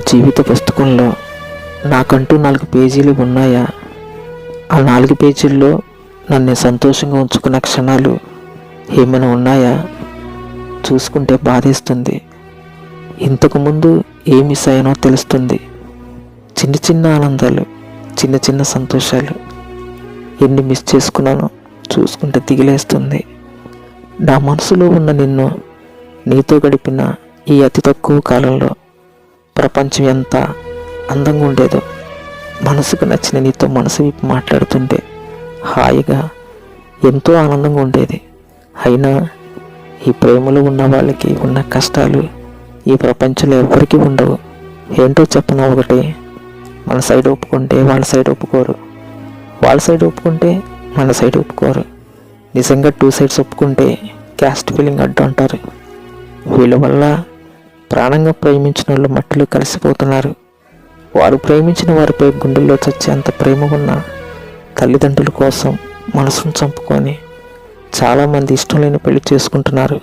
జీవిత పుస్తకంలో నాకంటూ 4 పేజీలు ఉన్నాయా? ఆ 4 పేజీల్లో నన్ను సంతోషంగా ఉంచుకున్న క్షణాలు ఏమైనా ఉన్నాయా? చూసుకుంటే బాధేస్తుంది. ఇంతకుముందు ఏం మిస్ అయ్యానో తెలుస్తుంది. చిన్న చిన్న ఆనందాలు, చిన్న చిన్న సంతోషాలు ఎన్ని మిస్ చేసుకున్నానో చూసుకుంటే దిగిలేస్తుంది. నా మనసులో ఉన్న నిన్ను, నీతో గడిపిన ఈ అతి తక్కువ కాలంలో ప్రపంచం ఎంత అందంగా ఉండేదో. మనసుకు నచ్చిన నీతో మనసు విప్పి మాట్లాడుతుంటే హాయిగా ఎంతో ఆనందంగా ఉండేది. అయినా ఈ ప్రేమలో ఉన్న వాళ్ళకి ఉన్న కష్టాలు ఈ ప్రపంచంలో ఎవరికీ ఉండవు. ఏంటో చెప్పనా, ఒకటి మన సైడ్ ఒప్పుకుంటే వాళ్ళ సైడ్ ఒప్పుకోరు, వాళ్ళ సైడ్ ఒప్పుకుంటే మన సైడ్ ఒప్పుకోరు. నిజంగా 2 సైడ్స్ ఒప్పుకుంటే క్యాస్ట్ ఫీలింగ్ అడ్డు అంటారు. వీళ్ళ వల్ల ప్రాణంగా ప్రేమించిన వాళ్ళు మట్టిలో కలిసిపోతున్నారు. వారు ప్రేమించిన వారిపై గుండెల్లో చచ్చేంత ప్రేమ ఉన్న తల్లిదండ్రుల కోసం మనసును చంపుకొని చాలామంది ఇష్టం లేని పెళ్లి చేసుకుంటున్నారు.